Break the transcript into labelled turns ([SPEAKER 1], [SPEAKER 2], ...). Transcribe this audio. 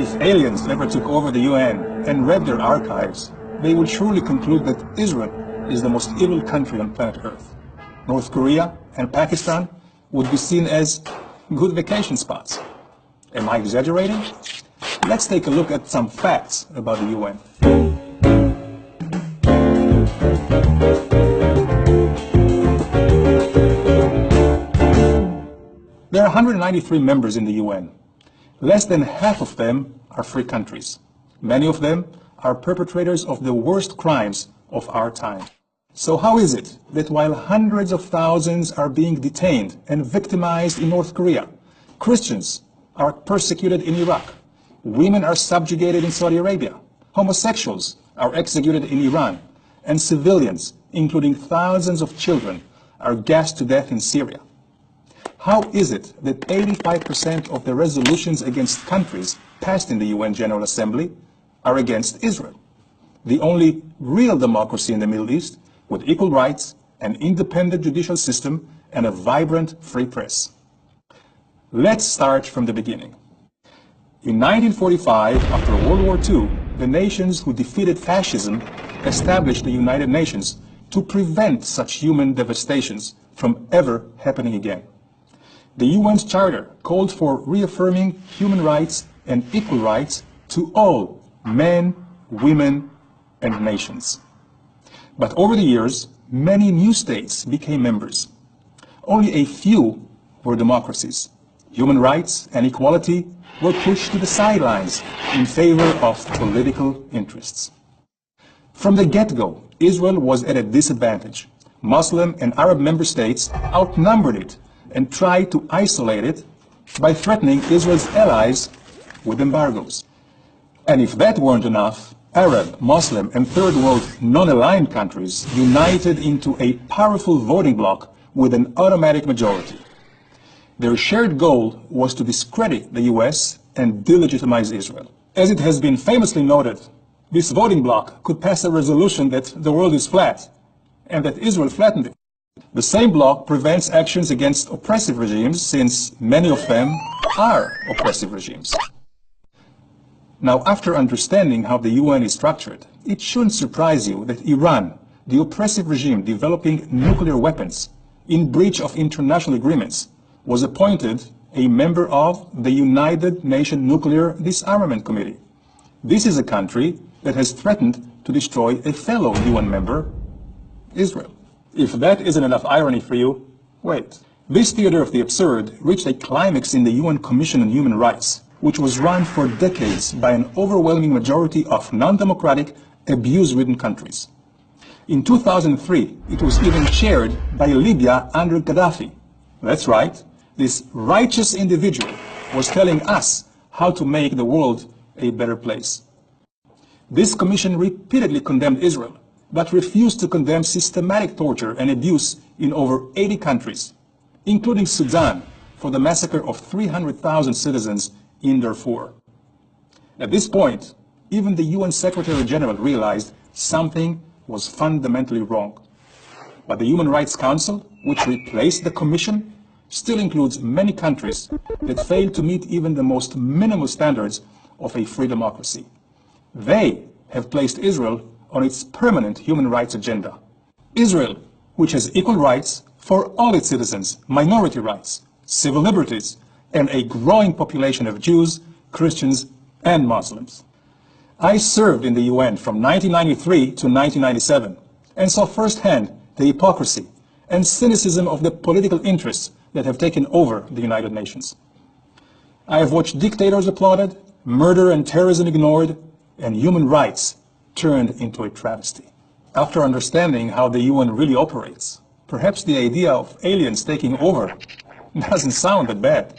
[SPEAKER 1] If aliens ever took over the UN and read their archives, they would surely conclude that Israel is the most evil country on planet Earth. North Korea and Pakistan would be seen as good vacation spots. Am I exaggerating? Let's take a look at some facts about the UN. There are 193 members in the UN. Less than half of them are free countries. Many of them are perpetrators of the worst crimes of our time. So how is it that while hundreds of thousands are being detained and victimized in North Korea, Christians are persecuted in Iraq, women are subjugated in Saudi Arabia, homosexuals are executed in Iran, and civilians, including thousands of children, are gassed to death in Syria? How is it that 85% of the resolutions against countries passed in the UN General Assembly are against Israel, the only real democracy in the Middle East with equal rights, an independent judicial system, and a vibrant free press? Let's start from the beginning. In 1945, after World War II, the nations who defeated fascism established the United Nations to prevent such human devastations from ever happening again. The UN's charter called for reaffirming human rights and equal rights to all men, women, and nations. But over the years, many new states became members. Only a few were democracies. Human rights and equality were pushed to the sidelines in favor of political interests. From the get-go, Israel was at a disadvantage. Muslim and Arab member states outnumbered it and tried to isolate it by threatening Israel's allies with embargoes. And if that weren't enough, Arab, Muslim, and Third World non-aligned countries united into a powerful voting bloc with an automatic majority. Their shared goal was to discredit the US and delegitimize Israel. As it has been famously noted, this voting bloc could pass a resolution that the world is flat and that Israel flattened it. The same bloc prevents actions against oppressive regimes, since many of them are oppressive regimes. Now, after understanding how the UN is structured, it shouldn't surprise you that Iran, the oppressive regime developing nuclear weapons in breach of international agreements, was appointed a member of the United Nations Nuclear Disarmament Committee. This is a country that has threatened to destroy a fellow UN member, Israel. If that isn't enough irony for you, wait. This theater of the absurd reached a climax in the UN Commission on Human Rights, which was run for decades by an overwhelming majority of non-democratic, abuse-ridden countries. In 2003, it was even chaired by Libya under Gaddafi. That's right, this righteous individual was telling us how to make the world a better place. This commission repeatedly condemned Israel, but refused to condemn systematic torture and abuse in over 80 countries, including Sudan, for the massacre of 300,000 citizens in Darfur. At this point, even the UN Secretary General realized something was fundamentally wrong. But the Human Rights Council, which replaced the Commission, still includes many countries that fail to meet even the most minimal standards of a free democracy. They have placed Israel on its permanent human rights agenda. Israel, which has equal rights for all its citizens, minority rights, civil liberties, and a growing population of Jews, Christians, and Muslims. I served in the UN from 1993 to 1997 and saw firsthand the hypocrisy and cynicism of the political interests that have taken over the United Nations. I have watched dictators applauded, murder and terrorism ignored, and human rights turned into a travesty. After understanding how the UN really operates, perhaps the idea of aliens taking over doesn't sound that bad.